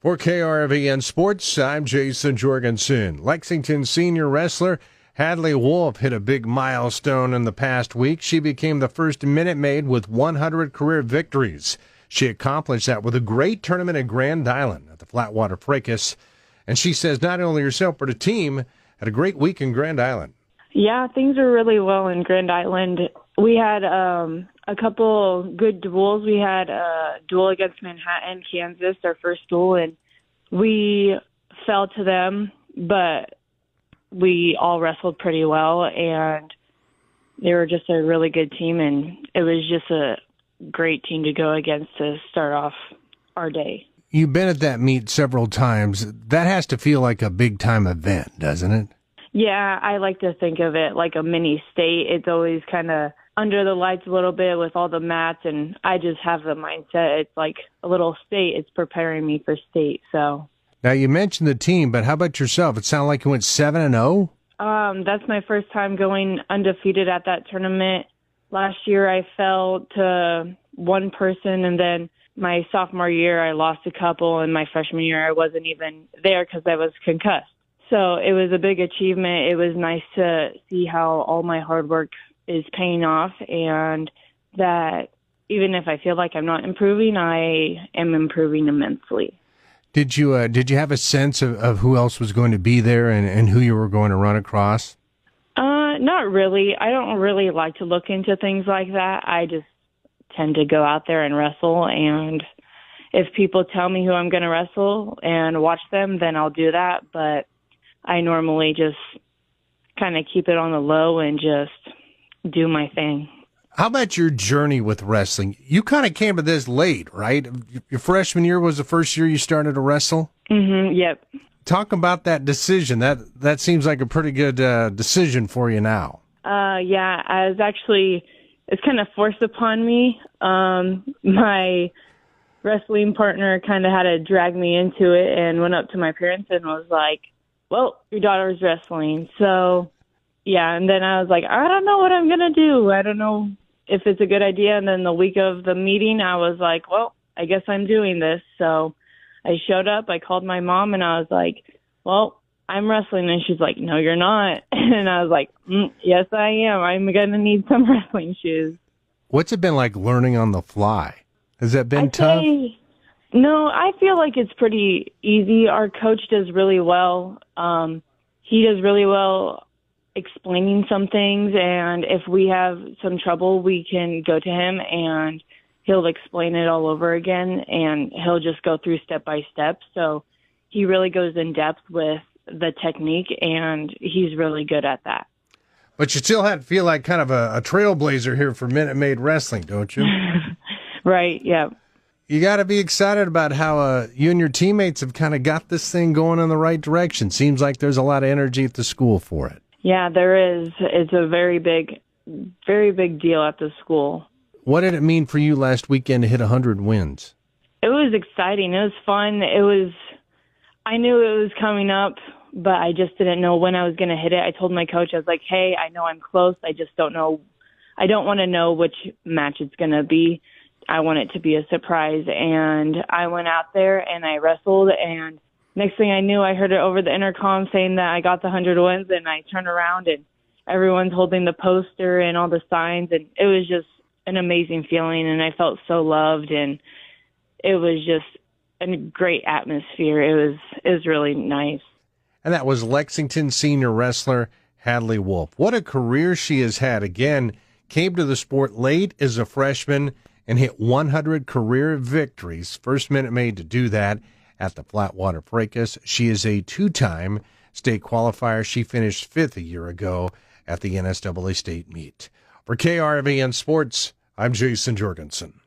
For KRVN Sports, I'm Jason Jorgensen. Lexington senior wrestler Hadlie Wolf hit a big milestone in the past week. She became the first Minute Maid with 100 career victories. She accomplished that with a great tournament at Grand Island at the Flatwater Fracas. And she says not only herself but her team had a great week in Grand Island. Yeah, things are really well in Grand Island. We had a couple good duels. We had a duel against Manhattan, Kansas, our first duel, and we fell to them, but we all wrestled pretty well, and they were just a really good team, and it was just a great team to go against to start off our day. You've been at that meet several times. That has to feel like a big-time event, doesn't it? Yeah, I like to think of it like a mini state. It's always kind of under the lights a little bit with all the mats, and I just have the mindset it's like a little state. It's preparing me for state. So now you mentioned the team, but how about yourself? It sounded like you went 7-0. That's my first time going undefeated at that tournament. Last year I fell to one person, and then my sophomore year I lost a couple, and my freshman year I wasn't even there because I was concussed. So it was a big achievement. It was nice to see how all my hard work is paying off, and that even if I feel like I'm not improving, I am improving immensely. Did you have a sense of who else was going to be there and who you were going to run across? Not really. I don't really like to look into things like that. I just tend to go out there and wrestle, and if people tell me who I'm going to wrestle and watch them, then I'll do that, but I normally just kind of keep it on the low and just do my thing. How about your journey with wrestling? You kind of came to this late, right? Your freshman year was the first year you started to wrestle? Mm-hmm, yep. Talk about that decision. That seems like a pretty good decision for you now. Yeah, it's kind of forced upon me. My wrestling partner kind of had to drag me into it and went up to my parents and was like, well, your daughter's wrestling. So, yeah, and then I was like, I don't know what I'm going to do. I don't know if it's a good idea. And then the week of the meeting, I was like, well, I guess I'm doing this. So I showed up, I called my mom, and I was like, well, I'm wrestling. And she's like, no, you're not. And I was like, yes, I am. I'm going to need some wrestling shoes. What's it been like learning on the fly? Has that been tough? No, I feel like it's pretty easy. Our coach does really well. He does really well explaining some things, and if we have some trouble, we can go to him, and he'll explain it all over again, and he'll just go through step by step. So he really goes in depth with the technique, and he's really good at that. But you still have to feel like kind of a trailblazer here for Minute Maid Wrestling, don't you? Right, yeah. You got to be excited about how you and your teammates have kind of got this thing going in the right direction. Seems like there's a lot of energy at the school for it. Yeah, there is. It's a very big deal at the school. What did it mean for you last weekend to hit 100 wins? It was exciting. It was fun. I knew it was coming up, but I just didn't know when I was going to hit it. I told my coach, I was like, hey, I know I'm close. I just don't know. I don't want to know which match it's going to be. I want it to be a surprise. And I went out there and I wrestled, and next thing I knew, I heard it over the intercom saying that I got the 100 wins, and I turned around and everyone's holding the poster and all the signs, and it was just an amazing feeling, and I felt so loved, and it was just a great atmosphere. It was really nice. And that was Lexington senior wrestler Hadlie Wolf. What a career she has had. Again, came to the sport late as a freshman and hit 100 career victories. First Minute Maid to do that at the Flatwater Fracas. She is a two-time state qualifier. She finished fifth a year ago at the NSAA state meet. For KRVN Sports, I'm Jason Jorgensen.